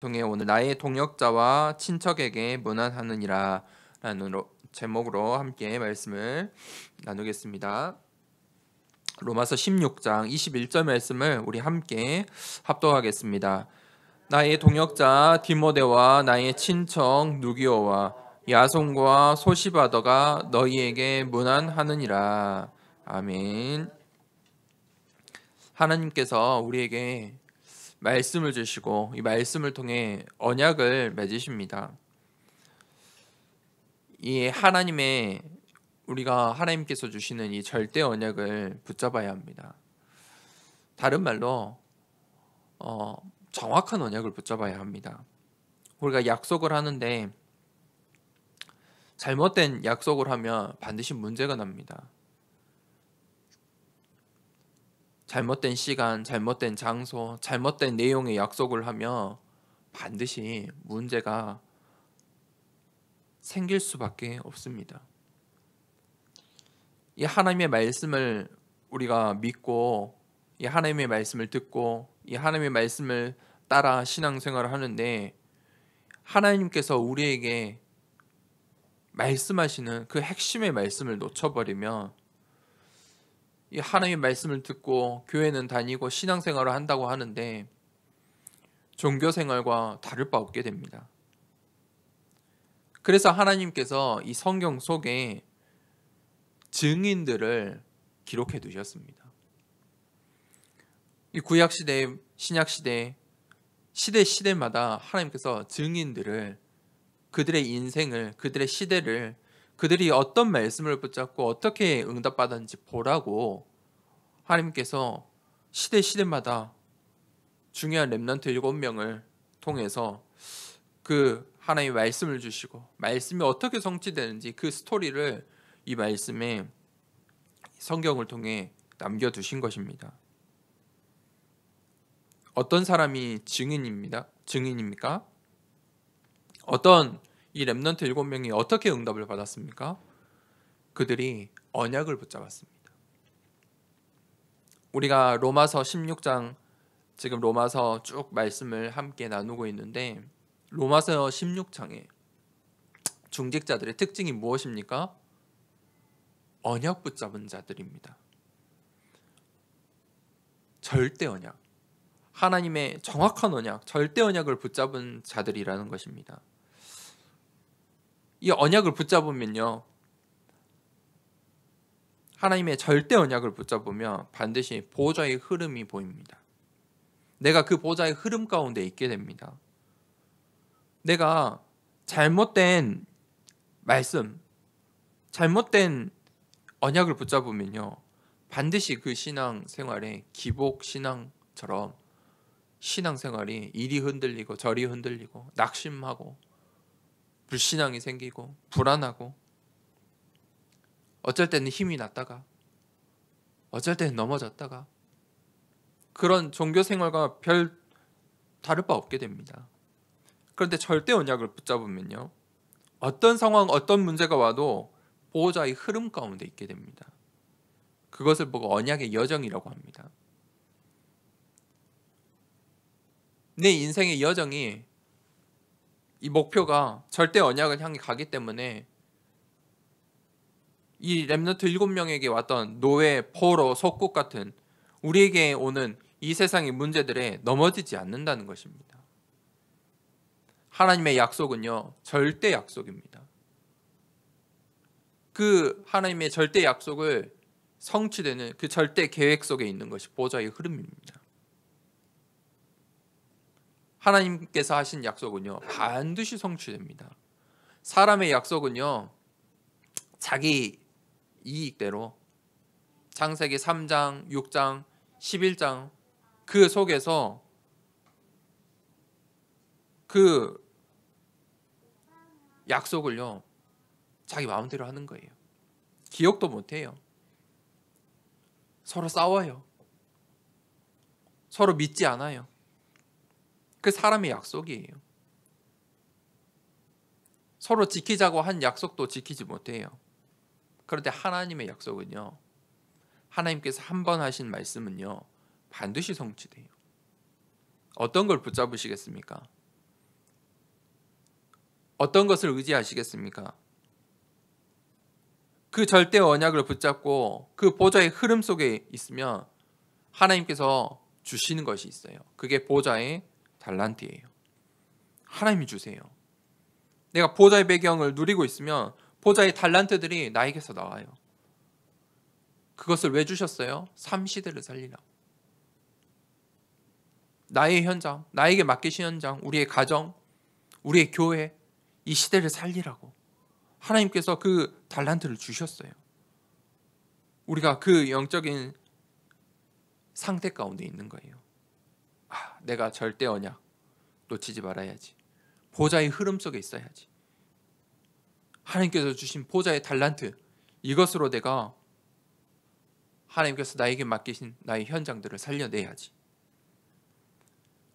통해 오늘 나의 동역자와 친척에게 문안하느니라 라는 제목으로 함께 말씀을 나누겠습니다. 로마서 16장 21절 말씀을 우리 함께 합독하겠습니다. 나의 동역자 디모데와 나의 친척 누기오와 야손과 소시바더가 너희에게 문안하느니라. 아멘. 하나님께서 우리에게 말씀을 주시고 이 말씀을 통해 언약을 맺으십니다. 이 하나님의 우리가 하나님께서 주시는 이 절대 언약을 붙잡아야 합니다. 다른 말로 정확한 언약을 붙잡아야 합니다. 우리가 약속을 하는데 잘못된 약속을 하면 반드시 문제가 납니다. 잘못된 시간, 잘못된 장소, 잘못된 내용의 약속을 하면 반드시 문제가 생길 수밖에 없습니다. 이 하나님의 말씀을 우리가 믿고 이 하나님의 말씀을 듣고 이 하나님의 말씀을 따라 신앙생활을 하는데 하나님께서 우리에게 말씀하시는 그 핵심의 말씀을 놓쳐버리면 이 하나님의 말씀을 듣고 교회는 다니고 신앙생활을 한다고 하는데 종교생활과 다를 바 없게 됩니다. 그래서 하나님께서 이 성경 속에 증인들을 기록해 두셨습니다. 이 구약시대, 신약시대, 시대마다 하나님께서 증인들을 그들의 인생을, 그들의 시대를 그들이 어떤 말씀을 붙잡고 어떻게 응답받았는지 보라고 하나님께서 시대마다 중요한 렘넌트 7명을 통해서 그 하나님의 말씀을 주시고 말씀이 어떻게 성취되는지 그 스토리를 이 말씀에 성경을 통해 남겨두신 것입니다. 어떤 사람이 증인입니까? 어떤 이 렘넌트 7명이 어떻게 응답을 받았습니까? 그들이 언약을 붙잡았습니다. 우리가 로마서 16장 지금 로마서 쭉 말씀을 함께 나누고 있는데 로마서 16장에 중직자들의 특징이 무엇입니까? 언약 붙잡은 자들입니다. 절대 언약, 하나님의 정확한 언약, 절대 언약을 붙잡은 자들이라는 것입니다. 이 언약을 붙잡으면요, 하나님의 절대 언약을 붙잡으면 반드시 보좌의 흐름이 보입니다. 내가 그 보좌의 흐름 가운데 있게 됩니다. 내가 잘못된 말씀, 잘못된 언약을 붙잡으면요, 반드시 그 신앙생활에 기복신앙처럼 신앙생활이 이리 흔들리고 저리 흔들리고 낙심하고 불신앙이 생기고 불안하고 어쩔 때는 힘이 났다가 어쩔 때는 넘어졌다가 그런 종교생활과 별 다를 바 없게 됩니다. 그런데 절대 언약을 붙잡으면요, 어떤 상황, 어떤 문제가 와도 보호자의 흐름 가운데 있게 됩니다. 그것을 보고 언약의 여정이라고 합니다. 내 인생의 여정이 이 목표가 절대 언약을 향해 가기 때문에 이 렘넌트 7명에게 왔던 노예, 포로, 속국 같은 우리에게 오는 이 세상의 문제들에 넘어지지 않는다는 것입니다. 하나님의 약속은요, 절대 약속입니다. 그 하나님의 절대 약속을 성취되는 그 절대 계획 속에 있는 것이 보좌의 흐름입니다. 하나님께서 하신 약속은요, 반드시 성취됩니다. 사람의 약속은요, 자기 이익대로 창세기 3장, 6장, 11장 그 속에서 그 약속을요, 자기 마음대로 하는 거예요. 기억도 못해요. 서로 싸워요. 서로 믿지 않아요. 그 사람의 약속이에요. 서로 지키자고 한 약속도 지키지 못해요. 그런데 하나님의 약속은요, 하나님께서 한 번 하신 말씀은요, 반드시 성취돼요. 어떤 걸 붙잡으시겠습니까? 어떤 것을 의지하시겠습니까? 그 절대 언약을 붙잡고 그 보좌의 흐름 속에 있으면 하나님께서 주시는 것이 있어요. 그게 보좌의 달란트예요. 하나님이 주세요. 내가 보좌의 배경을 누리고 있으면 보좌의 달란트들이 나에게서 나와요. 그것을 왜 주셨어요? 삼시대를 살리라고. 나의 현장, 나에게 맡기신 현장, 우리의 가정, 우리의 교회, 이 시대를 살리라고 하나님께서 그 달란트를 주셨어요. 우리가 그 영적인 상태 가운데 있는 거예요. 내가 절대 언약 놓치지 말아야지. 보좌의 흐름 속에 있어야지. 하나님께서 주신 보좌의 달란트, 이것으로 내가 하나님께서 나에게 맡기신 나의 현장들을 살려내야지.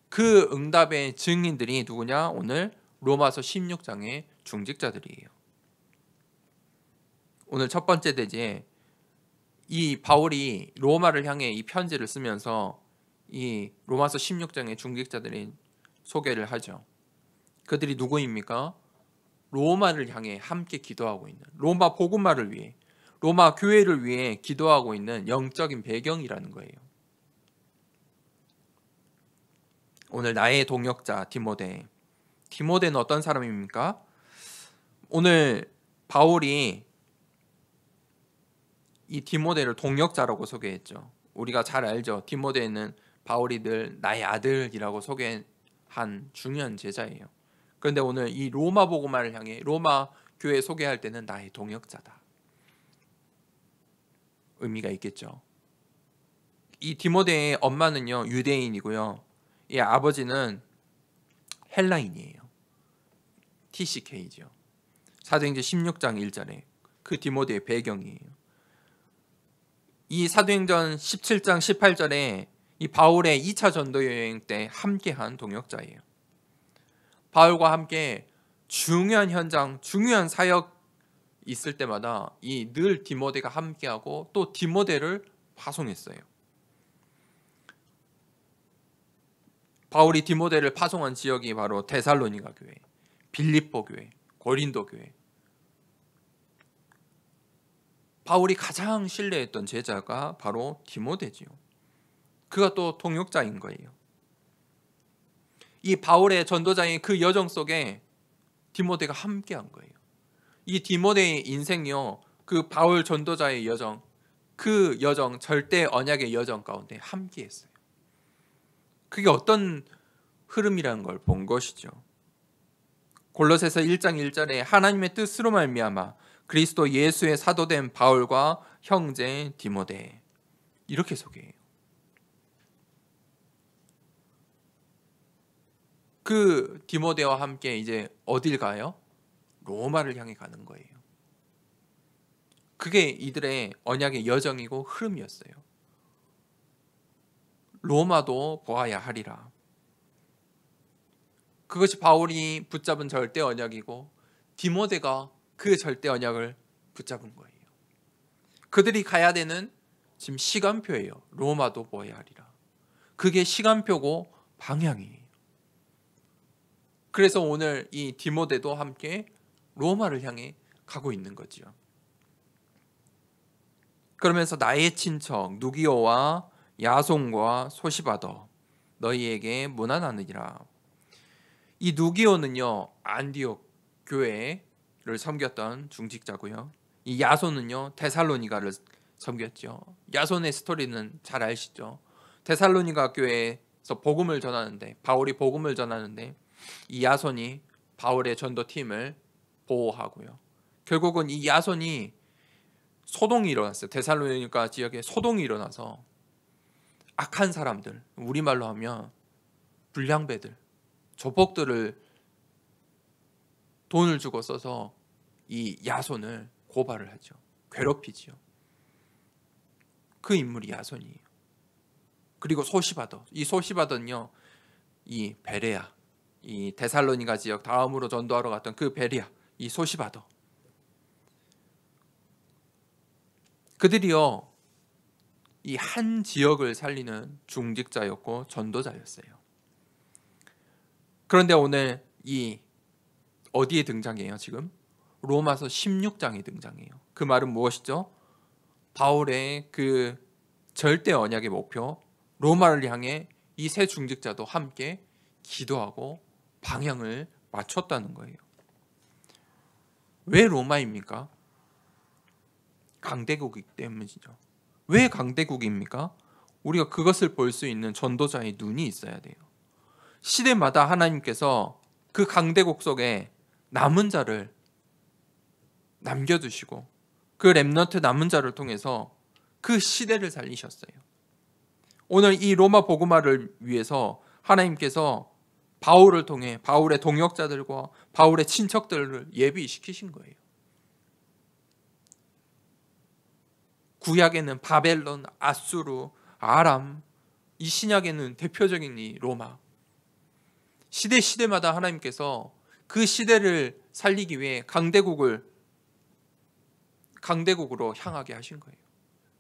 그 응답의 증인들이 누구냐? 오늘 로마서 16장의 중직자들이에요. 오늘 첫 번째 대지에 이 바울이 로마를 향해 이 편지를 쓰면서 이 로마서 16장의 중직자들이 소개를 하죠. 그들이 누구입니까? 로마를 향해 함께 기도하고 있는, 로마 복음화를 위해, 로마 교회를 위해 기도하고 있는 영적인 배경이라는 거예요. 오늘 나의 동역자 디모데는 어떤 사람입니까? 오늘 바울이 이 디모데를 동역자라고 소개했죠. 우리가 잘 알죠. 디모데는 바울이 늘 나의 아들이라고 소개한 중요한 제자예요. 그런데 오늘 이 로마 복음화를 향해 로마 교회 소개할 때는 나의 동역자다. 의미가 있겠죠. 이 디모데의 엄마는요 유대인이고요. 이 아버지는 헬라인이에요. TCK죠. 사도행전 16장 1절에 그 디모데의 배경이에요. 이 사도행전 17장 18절에 이 바울의 2차 전도 여행 때 함께한 동역자예요. 바울과 함께 중요한 현장, 중요한 사역 있을 때마다 이 늘 디모데가 함께하고 또 디모데를 파송했어요. 바울이 디모데를 파송한 지역이 바로 데살로니가 교회, 빌립보 교회, 고린도 교회. 바울이 가장 신뢰했던 제자가 바로 디모데지요. 그가 또 동역자인 거예요. 이 바울의 전도자의 그 여정 속에 디모데가 함께한 거예요. 이 디모데의 인생요, 그 바울 전도자의 여정, 그 여정, 절대 언약의 여정 가운데 함께했어요. 그게 어떤 흐름이라는 걸 본 것이죠. 골로새서 1장 1절에 하나님의 뜻으로 말미암아 그리스도 예수의 사도된 바울과 형제 디모데, 이렇게 소개해요. 그 디모데와 함께 이제 어딜 가요? 로마를 향해 가는 거예요. 그게 이들의 언약의 여정이고 흐름이었어요. 로마도 보아야 하리라. 그것이 바울이 붙잡은 절대 언약이고 디모데가 그 절대 언약을 붙잡은 거예요. 그들이 가야 되는 지금 시간표예요. 로마도 보아야 하리라. 그게 시간표고 방향이에요. 그래서 오늘 이 디모데도 함께 로마를 향해 가고 있는 거죠. 그러면서 나의 친척 누기오와 야손과 소시바더 너희에게 문안하느니라. 이 누기오는요 안디옥 교회를 섬겼던 중직자고요. 이 야손은요 데살로니가를 섬겼죠. 야손의 스토리는 잘 아시죠. 데살로니가 교회에서 복음을 전하는데, 바울이 복음을 전하는데 이 야손이 바울의 전도팀을 보호하고요. 결국은 이 야손이 소동이 일어났어요. 데살로니가 지역에 소동이 일어나서 악한 사람들, 우리말로 하면 불량배들, 조폭들을 돈을 주고 써서 이 야손을 고발을 하죠. 괴롭히지요. 그 인물이 야손이에요. 그리고 소시바더, 이 소시바더는요 이 베레아, 이 데살로니가 지역 다음으로 전도하러 갔던 그 베레아, 이 소시바더, 그들이요 이 한 지역을 살리는 중직자였고 전도자였어요. 그런데 오늘 이 어디에 등장해요 지금? 로마서 16장에 등장해요. 그 말은 무엇이죠? 바울의 그 절대 언약의 목표 로마를 향해 이 세 중직자도 함께 기도하고 방향을 맞췄다는 거예요. 왜 로마입니까? 강대국이기 때문이죠. 왜 강대국입니까? 우리가 그것을 볼 수 있는 전도자의 눈이 있어야 돼요. 시대마다 하나님께서 그 강대국 속에 남은 자를 남겨두시고 그 렘넌트 남은 자를 통해서 그 시대를 살리셨어요. 오늘 이 로마 복음화를 위해서 하나님께서 바울을 통해 바울의 동역자들과 바울의 친척들을 예비시키신 거예요. 구약에는 바벨론, 아수르, 아람, 이 신약에는 대표적인 이 로마. 시대마다 하나님께서 그 시대를 살리기 위해 강대국으로 향하게 하신 거예요.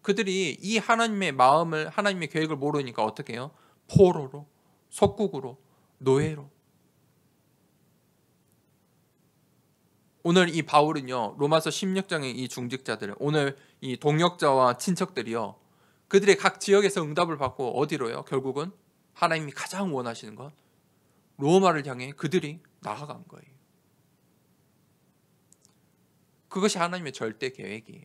그들이 이 하나님의 마음을, 하나님의 계획을 모르니까 어떻게 해요? 포로로, 속국으로, 노예로. 오늘 이 바울은요, 로마서 16장의 이 중직자들, 오늘 이 동역자와 친척들이요, 그들의 각 지역에서 응답을 받고 어디로요? 결국은 하나님이 가장 원하시는 것, 로마를 향해 그들이 나아간 거예요. 그것이 하나님의 절대 계획이에요.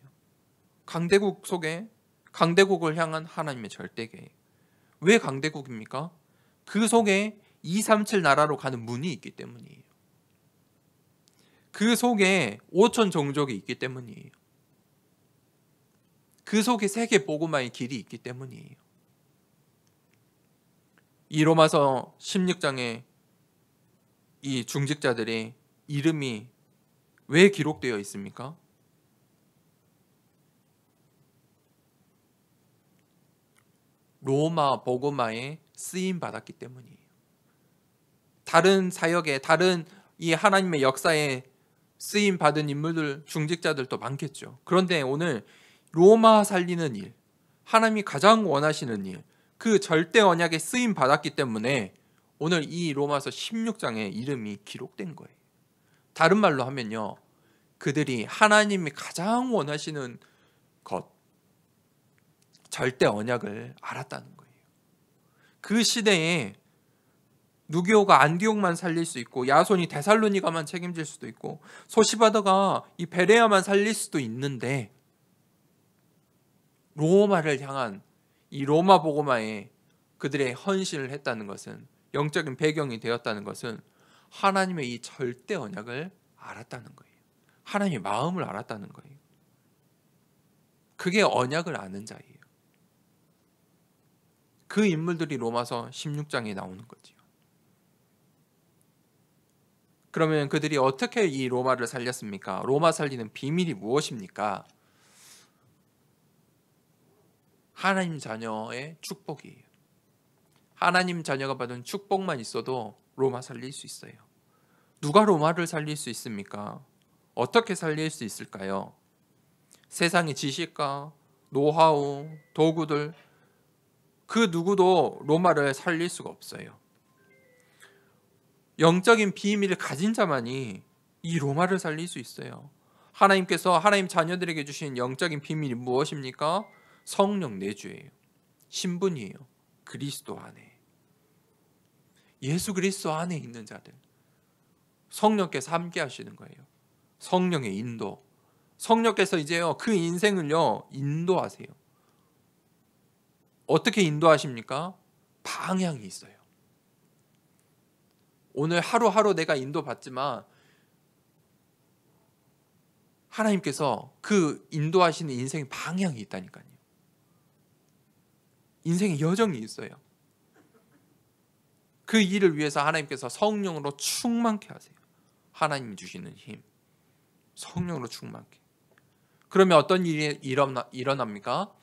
강대국 속에 강대국을 향한 하나님의 절대 계획. 왜 강대국입니까? 그 속에 237 나라로 가는 문이 있기 때문이에요. 그 속에 5천 종족이 있기 때문이에요. 그 속에 세계 복음화의 길이 있기 때문이에요. 이 로마서 16장에 이 중직자들의 이름이 왜 기록되어 있습니까? 로마 복음화에 쓰임 받았기 때문이에요. 다른 사역에, 다른 이 하나님의 역사에 쓰임 받은 인물들, 중직자들도 많겠죠. 그런데 오늘 로마 살리는 일, 하나님이 가장 원하시는 일, 그 절대 언약에 쓰임 받았기 때문에 오늘 이 로마서 16장에 이름이 기록된 거예요. 다른 말로 하면요, 그들이 하나님이 가장 원하시는 것, 절대 언약을 알았다는 거예요. 그 시대에 누기오가 안디옥만 살릴 수 있고 야손이 데살로니가만 책임질 수도 있고 소시바더가 이 베레아만 살릴 수도 있는데 로마를 향한 이 로마 복음화에 그들의 헌신을 했다는 것은, 영적인 배경이 되었다는 것은 하나님의 이 절대 언약을 알았다는 거예요. 하나님의 마음을 알았다는 거예요. 그게 언약을 아는 자예요. 그 인물들이 로마서 16장에 나오는 거죠. 그러면 그들이 어떻게 이 로마를 살렸습니까? 로마 살리는 비밀이 무엇입니까? 하나님 자녀의 축복이에요. 하나님 자녀가 받은 축복만 있어도 로마 살릴 수 있어요. 누가 로마를 살릴 수 있습니까? 어떻게 살릴 수 있을까요? 세상의 지식과 노하우, 도구들, 그 누구도 로마를 살릴 수가 없어요. 영적인 비밀을 가진 자만이 이 로마를 살릴 수 있어요. 하나님께서 하나님 자녀들에게 주신 영적인 비밀이 무엇입니까? 성령 내주예요. 신분이에요. 그리스도 안에. 예수 그리스도 안에 있는 자들. 성령께서 함께 하시는 거예요. 성령의 인도. 성령께서 이제요, 그 인생을요, 인도하세요. 어떻게 인도하십니까? 방향이 있어요. 오늘 하루하루 내가 인도받지만 하나님께서 그 인도하시는 인생의 방향이 있다니까요. 인생의 여정이 있어요. 그 일을 위해서 하나님께서 성령으로 충만케 하세요. 하나님이 주시는 힘, 성령으로 충만케. 그러면 어떤 일이 일어납니까?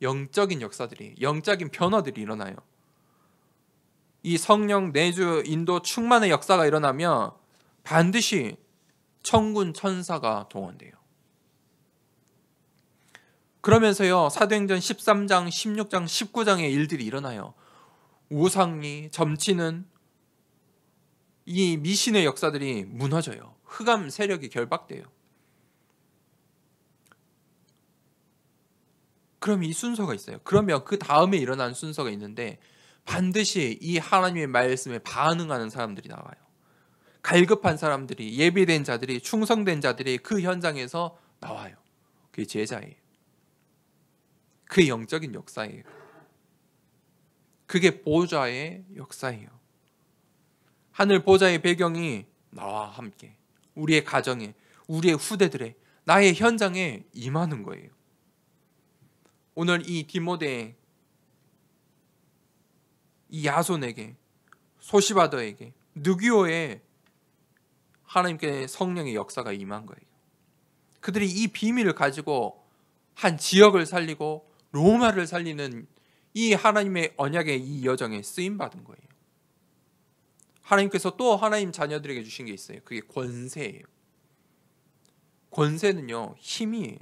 영적인 역사들이, 영적인 변화들이 일어나요. 이 성령 내주 인도 충만의 역사가 일어나면 반드시 천군 천사가 동원돼요. 그러면서요, 사도행전 13장, 16장, 19장의 일들이 일어나요. 우상이 점치는 이 미신의 역사들이 무너져요. 흑암 세력이 결박돼요. 그럼 이 순서가 있어요. 그러면 그 다음에 일어난 순서가 있는데 반드시 이 하나님의 말씀에 반응하는 사람들이 나와요. 갈급한 사람들이, 예비된 자들이, 충성된 자들이 그 현장에서 나와요. 그게 제자예요. 그게 영적인 역사예요. 그게 보좌의 역사예요. 하늘 보좌의 배경이 나와 함께 우리의 가정에, 우리의 후대들의, 나의 현장에 임하는 거예요. 오늘 이 디모데, 이 야손에게, 소시바더에게, 느기오에 하나님께 성령의 역사가 임한 거예요. 그들이 이 비밀을 가지고 한 지역을 살리고 로마를 살리는 이 하나님의 언약의 이 여정에 쓰임 받은 거예요. 하나님께서 또 하나님 자녀들에게 주신 게 있어요. 그게 권세예요. 권세는요, 힘이에요.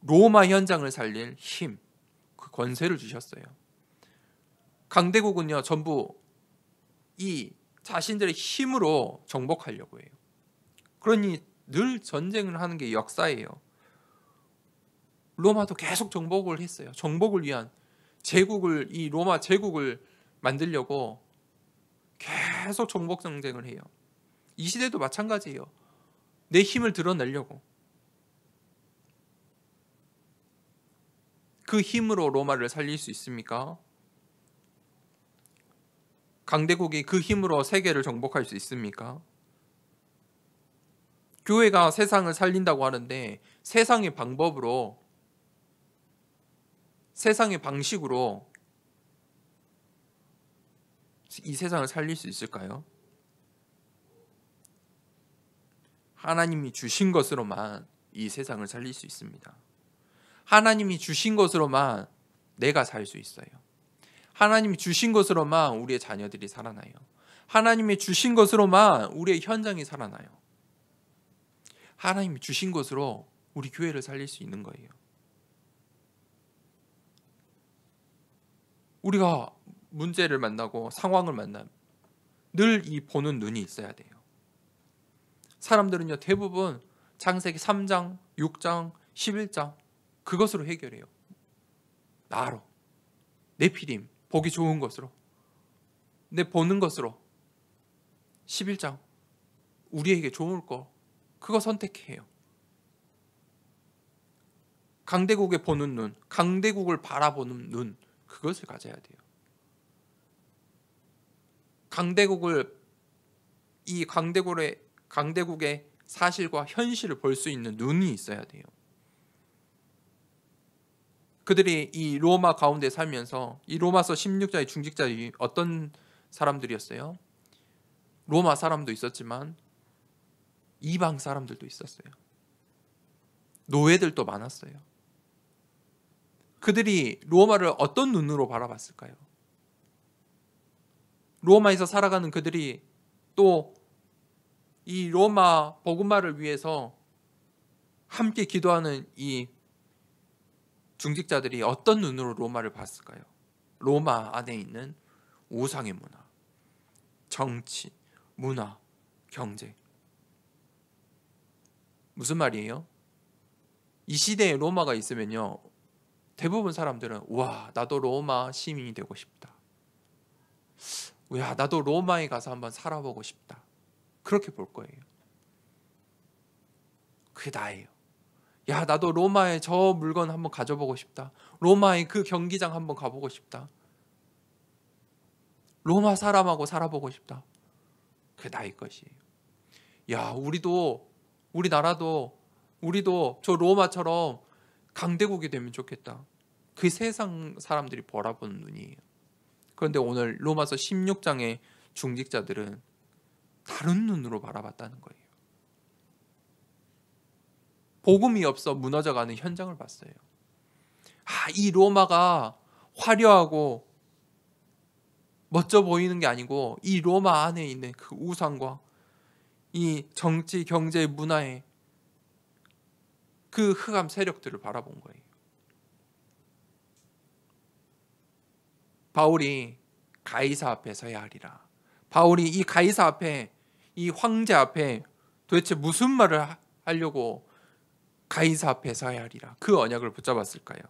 로마 현장을 살릴 힘, 그 권세를 주셨어요. 강대국은요, 전부 이 자신들의 힘으로 정복하려고 해요. 그러니 늘 전쟁을 하는 게 역사예요. 로마도 계속 정복을 했어요. 정복을 위한 제국을, 이 로마 제국을 만들려고 계속 정복 전쟁을 해요. 이 시대도 마찬가지예요. 내 힘을 드러내려고. 그 힘으로 로마를 살릴 수 있습니까? 강대국이 그 힘으로 세계를 정복할 수 있습니까? 교회가 세상을 살린다고 하는데 세상의 방법으로, 세상의 방식으로 이 세상을 살릴 수 있을까요? 하나님이 주신 것으로만 이 세상을 살릴 수 있습니다. 하나님이 주신 것으로만 내가 살 수 있어요. 하나님이 주신 것으로만 우리의 자녀들이 살아나요. 하나님이 주신 것으로만 우리의 현장이 살아나요. 하나님이 주신 것으로 우리 교회를 살릴 수 있는 거예요. 우리가 문제를 만나고 상황을 만나면 늘 이 보는 눈이 있어야 돼요. 사람들은요, 대부분 창세기 3장, 6장, 11장 그것으로 해결해요. 나로, 네피림, 보기 좋은 것으로, 내 보는 것으로. 11장 우리에게 좋을 거, 그거 선택해요. 강대국에 보는 눈, 강대국을 바라보는 눈, 그것을 가져야 돼요. 이 강대국의 사실과 현실을 볼 수 있는 눈이 있어야 돼요. 그들이 이 로마 가운데 살면서 이 로마서 16장의 중직자들이 어떤 사람들이었어요? 로마 사람도 있었지만 이방 사람들도 있었어요. 노예들도 많았어요. 그들이 로마를 어떤 눈으로 바라봤을까요? 로마에서 살아가는 그들이 또 이 로마 복음화를 위해서 함께 기도하는 이 중직자들이 어떤 눈으로 로마를 봤을까요? 로마 안에 있는 우상의 문화, 정치, 문화, 경제. 무슨 말이에요? 이 시대에 로마가 있으면요, 대부분 사람들은 와, 나도 로마 시민이 되고 싶다. 야, 나도 로마에 가서 한번 살아보고 싶다. 그렇게 볼 거예요. 그게 나예요. 야, 나도 로마에 저 물건 한번 가져보고 싶다. 로마의 그 경기장 한번 가보고 싶다. 로마 사람하고 살아보고 싶다. 그게 나의 것이에요. 야, 우리나라도 우리도 저 로마처럼 강대국이 되면 좋겠다. 그 세상 사람들이 바라보는 눈이에요. 그런데 오늘 로마서 16장의 중직자들은 다른 눈으로 바라봤다는 거예요. 복음이 없어 무너져가는 현장을 봤어요. 이 로마가 화려하고 멋져 보이는 게 아니고 이 로마 안에 있는 그 우상과 이 정치, 경제, 문화의 그 흑암 세력들을 바라본 거예요. 바울이 가이사 앞에 서야 하리라. 바울이 이 가이사 앞에 이 황제 앞에 도대체 무슨 말을 하려고 가이사 앞에 서야 하리라 그 언약을 붙잡았을까요?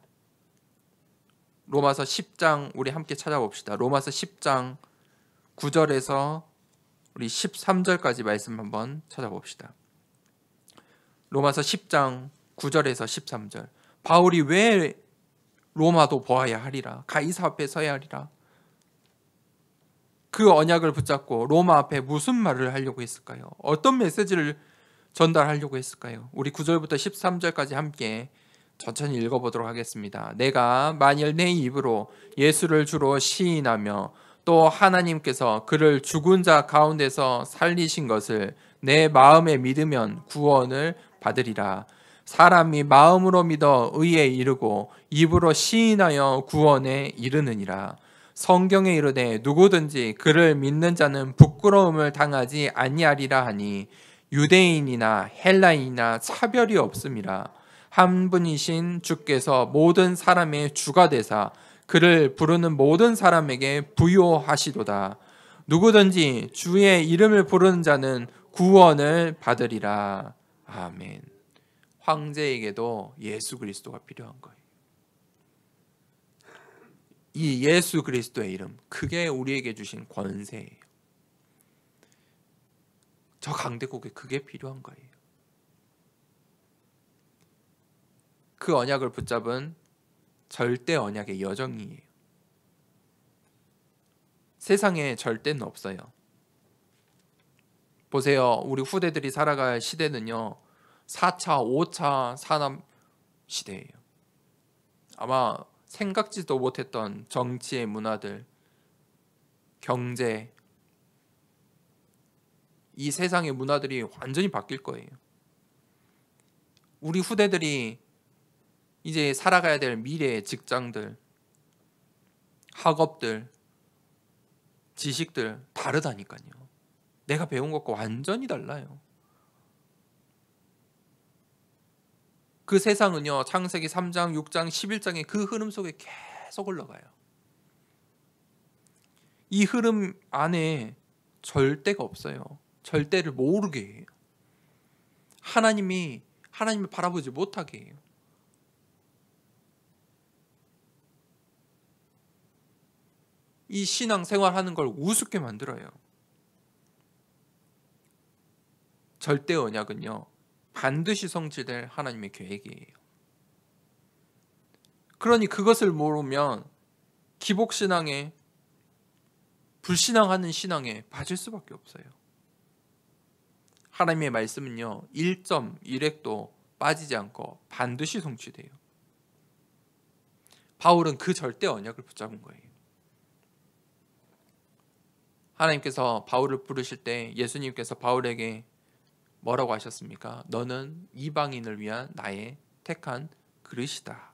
로마서 10장 우리 함께 찾아봅시다. 로마서 10장 9절에서 우리 13절까지 말씀 한번 찾아봅시다. 로마서 10장 9절에서 13절. 바울이 왜 로마도 보아야 하리라, 가이사 앞에 서야 하리라, 그 언약을 붙잡고 로마 앞에 무슨 말을 하려고 했을까요? 어떤 메시지를 전달하려고 했을까요? 우리 9절부터 13절까지 함께 천천히 읽어보도록 하겠습니다. 내가 만일 내 입으로 예수를 주로 시인하며 또 하나님께서 그를 죽은 자 가운데서 살리신 것을 내 마음에 믿으면 구원을 받으리라. 사람이 마음으로 믿어 의에 이르고 입으로 시인하여 구원에 이르느니라. 성경에 이르되 누구든지 그를 믿는 자는 부끄러움을 당하지 아니하리라 하니 유대인이나 헬라인이나 차별이 없음이라. 한 분이신 주께서 모든 사람의 주가 되사 그를 부르는 모든 사람에게 부요하시도다. 누구든지 주의 이름을 부르는 자는 구원을 받으리라. 아멘. 황제에게도 예수 그리스도가 필요한 거예요. 이 예수 그리스도의 이름, 그게 우리에게 주신 권세예요. 저 강대국에 그게 필요한 거예요. 그 언약을 붙잡은 절대 언약의 여정이에요. 세상에 절대는 없어요. 보세요. 우리 후대들이 살아갈 시대는요, 4차, 5차 산업 시대예요. 아마 생각지도 못했던 정치의 문화들, 경제, 이 세상의 문화들이 완전히 바뀔 거예요. 우리 후대들이 이제 살아가야 될 미래의 직장들, 학업들, 지식들 다르다니까요. 내가 배운 것과 완전히 달라요. 그 세상은요, 창세기 3장, 6장, 11장의 그 흐름 속에 계속 흘러가요. 이 흐름 안에 절대가 없어요. 절대를 모르게 해요. 하나님을 바라보지 못하게 해요. 이 신앙생활 하는 걸 우습게 만들어요. 절대 언약은요, 반드시 성취될 하나님의 계획이에요. 그러니 그것을 모르면 기복신앙에, 불신앙하는 신앙에 빠질 수밖에 없어요. 하나님의 말씀은요, 1.1획도 빠지지 않고 반드시 성취돼요. 바울은 그 절대 언약을 붙잡은 거예요. 하나님께서 바울을 부르실 때 예수님께서 바울에게 뭐라고 하셨습니까? 너는 이방인을 위한 나의 택한 그릇이다.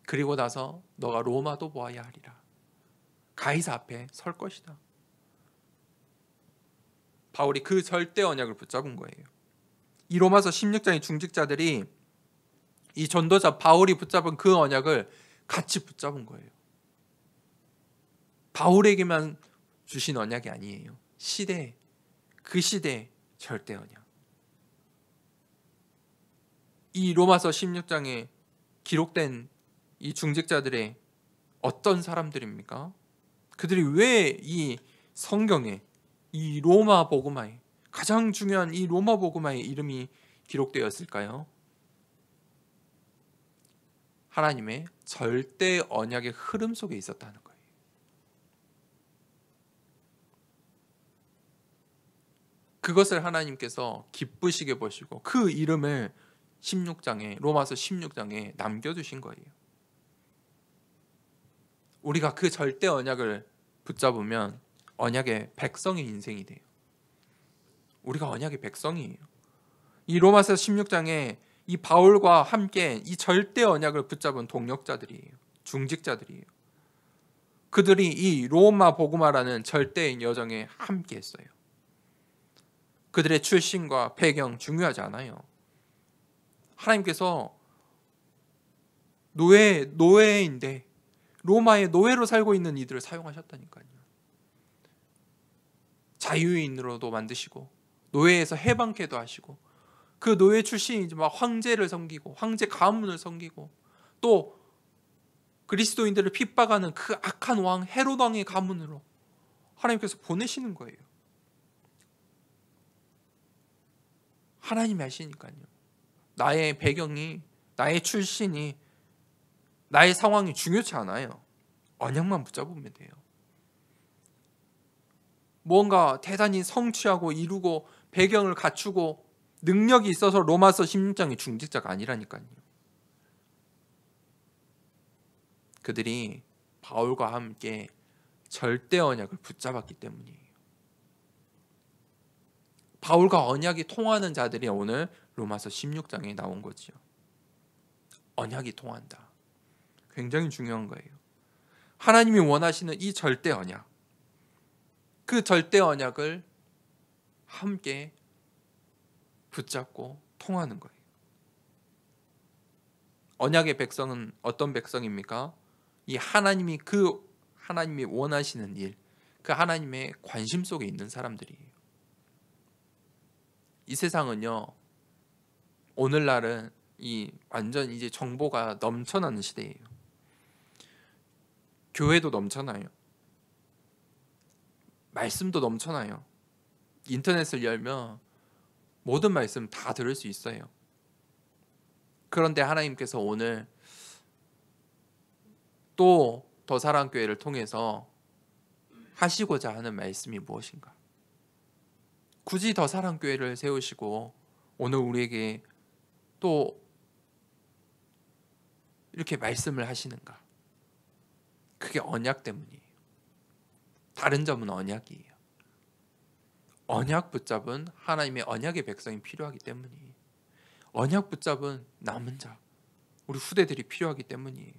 그리고 나서 너가 로마도 보아야 하리라. 가이사 앞에 설 것이다. 바울이 그 절대 언약을 붙잡은 거예요. 이 로마서 16장의 중직자들이 이 전도자 바울이 붙잡은 그 언약을 같이 붙잡은 거예요. 바울에게만 주신 언약이 아니에요. 그 시대 절대 언약. 이 로마서 16장에 기록된 이 중직자들의 어떤 사람들입니까? 그들이 왜 이 성경에, 이 로마 복음화에, 가장 중요한 이 로마 복음화의 이름이 기록되었을까요? 하나님의 절대 언약의 흐름 속에 있었다는 거예요. 그것을 하나님께서 기쁘시게 보시고 그 이름을 16장에, 로마서 16장에 남겨두신 거예요. 우리가 그 절대 언약을 붙잡으면 언약의 백성의 인생이 돼요. 우리가 언약의 백성이에요. 이 로마서 16장에 이 바울과 함께 이 절대 언약을 붙잡은 동역자들이에요. 중직자들이에요. 그들이 이 로마 복음화라는 절대의 여정에 함께 했어요. 그들의 출신과 배경 중요하지 않아요. 하나님께서 노예인데 로마의 노예로 살고 있는 이들을 사용하셨다니까요. 자유인으로도 만드시고 노예에서 해방케도 하시고 그 노예 출신이 막 황제를 섬기고 황제 가문을 섬기고 또 그리스도인들을 핍박하는 그 악한 왕 헤롯 왕의 가문으로 하나님께서 보내시는 거예요. 하나님이 하시니까요. 나의 배경이, 나의 출신이, 나의 상황이 중요치 않아요. 언약만 붙잡으면 돼요. 뭔가 대단히 성취하고 이루고 배경을 갖추고 능력이 있어서 로마서 16장의 중직자가 아니라니까요. 그들이 바울과 함께 절대 언약을 붙잡았기 때문이에요. 바울과 언약이 통하는 자들이 오늘 로마서 16장에 나온 거지요. 언약이 통한다. 굉장히 중요한 거예요. 하나님이 원하시는 이 절대 언약, 그 절대 언약을 함께 붙잡고 통하는 거예요. 언약의 백성은 어떤 백성입니까? 이 하나님이 원하시는 일, 그 하나님의 관심 속에 있는 사람들이에요. 이 세상은요, 오늘날은 완전 이제 정보가 넘쳐나는 시대예요. 교회도 넘쳐나요. 말씀도 넘쳐나요. 인터넷을 열면 모든 말씀 다 들을 수 있어요. 그런데 하나님께서 오늘 또 더사랑교회를 통해서 하시고자 하는 말씀이 무엇인가? 굳이 더사랑교회를 세우시고 오늘 우리에게 또 이렇게 말씀을 하시는가? 그게 언약 때문이에요. 다른 점은 언약이에요. 언약 붙잡은 하나님의 언약의 백성이 필요하기 때문이에요. 언약 붙잡은 남은 자, 우리 후대들이 필요하기 때문이에요.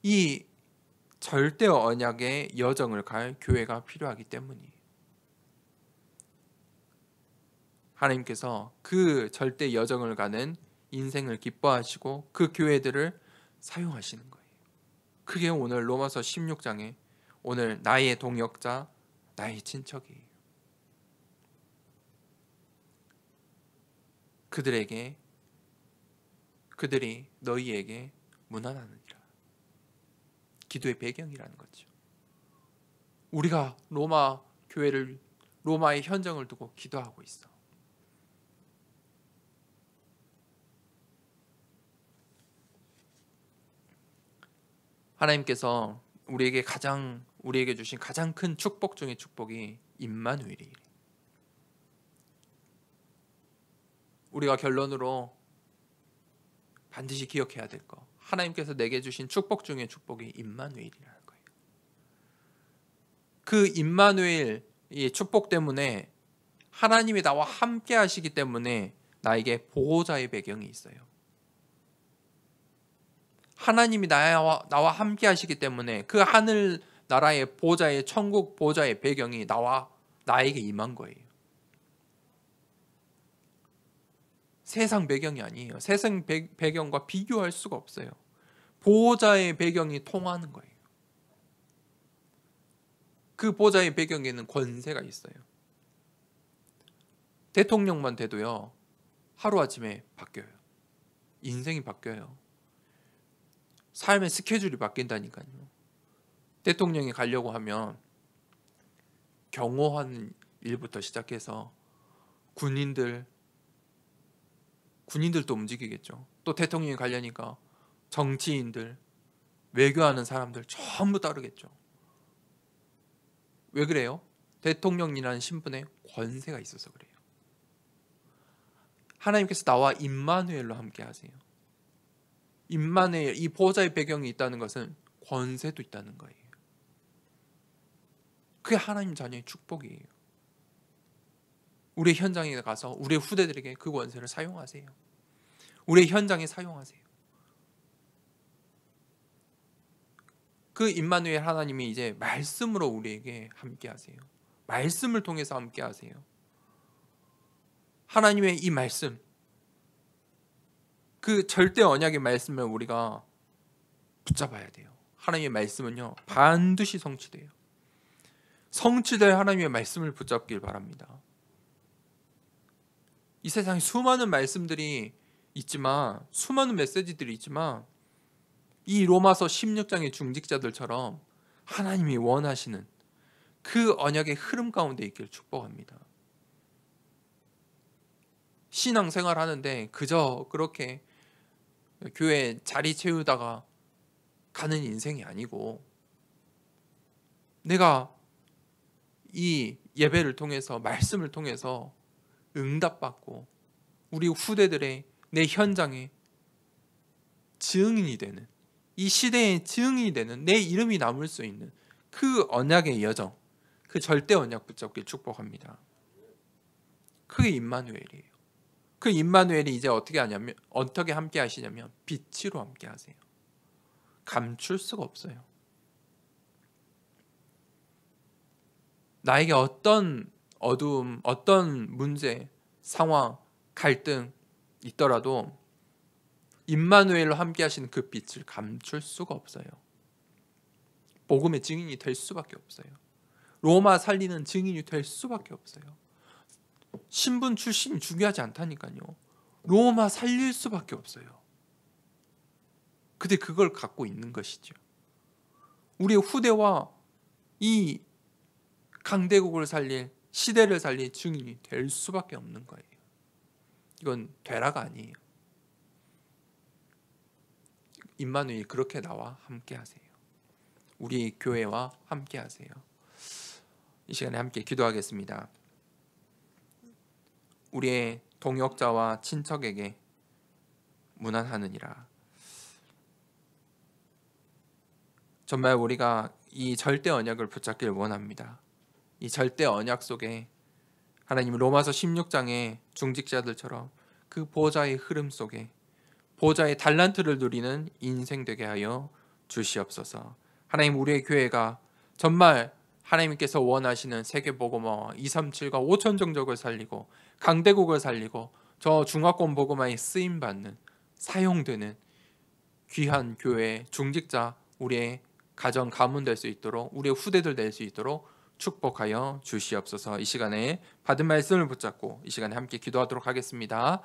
이 절대 언약의 여정을 갈 교회가 필요하기 때문이에요. 하나님께서 그 절대 여정을 가는 인생을 기뻐하시고 그 교회들을 사용하시는 거예요. 그게 오늘 로마서 16장에 오늘 나의 동역자, 나의 친척이에요. 그들이 너희에게 문안하느니라. 기도의 배경이라는 거죠. 우리가 로마의 현장을 두고 기도하고 있어. 하나님께서 우리에게 주신 가장 큰 축복 중의 축복이 임마누엘이에요. 우리가 결론으로 반드시 기억해야 될 거, 하나님께서 내게 주신 축복 중의 축복이 임마누엘이라는 거예요. 그 임마누엘 이 축복 때문에 하나님이 나와 함께 하시기 때문에 나에게 보호자의 배경이 있어요. 하나님이 나와 함께 하시기 때문에 그 하늘 나라의 보좌의 천국 보좌의 배경이 나에게 임한 거예요. 세상 배경이 아니에요. 세상 배경과 비교할 수가 없어요. 보호자의 배경이 통하는 거예요. 그 보호자의 배경에는 권세가 있어요. 대통령만 돼도요, 하루아침에 바뀌어요. 인생이 바뀌어요. 삶의 스케줄이 바뀐다니까요. 대통령이 가려고 하면 경호하는 일부터 시작해서 군인들도 움직이겠죠. 또 대통령이 가려니까 정치인들, 외교하는 사람들 전부 따르겠죠. 왜 그래요? 대통령이라는 신분에 권세가 있어서 그래요. 하나님께서 나와 임마누엘로 함께 하세요. 임마누엘, 이 보호자의 배경이 있다는 것은 권세도 있다는 거예요. 그게 하나님 자녀의 축복이에요. 우리 현장에 가서 우리 후대들에게 그 권세를 사용하세요. 우리 현장에 사용하세요. 그 임마누엘 하나님이 이제 말씀으로 우리에게 함께 하세요. 말씀을 통해서 함께 하세요. 하나님의 이 말씀, 그 절대 언약의 말씀을 우리가 붙잡아야 돼요. 하나님의 말씀은요, 반드시 성취돼요. 성취될 하나님의 말씀을 붙잡길 바랍니다. 이 세상에 수많은 말씀들이 있지만, 수많은 메시지들이 있지만, 이 로마서 16장의 중직자들처럼 하나님이 원하시는 그 언약의 흐름 가운데 있기를 축복합니다. 신앙생활 하는데 그저 그렇게 교회 자리 채우다가 가는 인생이 아니고, 내가 이 예배를 통해서, 말씀을 통해서 응답받고 우리 후대들의, 내 현장에 증인이 되는, 이 시대의 증인이 되는, 내 이름이 남을 수 있는 그 언약의 여정, 그 절대 언약 붙잡길 축복합니다. 그게 임마누엘이에요. 그 임마누엘이 이제 어떻게 하냐면, 어떻게 함께 하시냐면 빛으로 함께 하세요. 감출 수가 없어요. 나에게 어떤 어두움, 어떤 문제, 상황, 갈등 있더라도 임마누엘로 함께 하시는 그 빛을 감출 수가 없어요. 복음의 증인이 될 수밖에 없어요. 로마 살리는 증인이 될 수밖에 없어요. 신분 출신이 중요하지 않다니까요. 로마 살릴 수밖에 없어요. 근데 그걸 갖고 있는 것이죠. 우리의 후대와 이 강대국을 살릴, 시대를 살릴 증인이 될 수밖에 없는 거예요. 이건 되라가 아니에요. 임마누엘이 그렇게 나와 함께 하세요. 우리 교회와 함께 하세요. 이 시간에 함께 기도하겠습니다. 우리의 동역자와 친척에게 문안하느니라. 정말 우리가 이 절대 언약을 붙잡길 원합니다. 이 절대 언약 속에 하나님 로마서 16장의 중직자들처럼 그 보좌의 흐름 속에 보좌의 달란트를 누리는 인생 되게 하여 주시옵소서. 하나님, 우리의 교회가 정말 하나님께서 원하시는 세계복음화와 237과 5천 종족을 살리고 강대국을 살리고 저 중화권 복음화에 쓰임받는, 사용되는 귀한 교회 중직자, 우리의 가정 가문 될 수 있도록, 우리의 후대들 될 수 있도록 축복하여 주시옵소서. 이 시간에 받은 말씀을 붙잡고 이 시간에 함께 기도하도록 하겠습니다.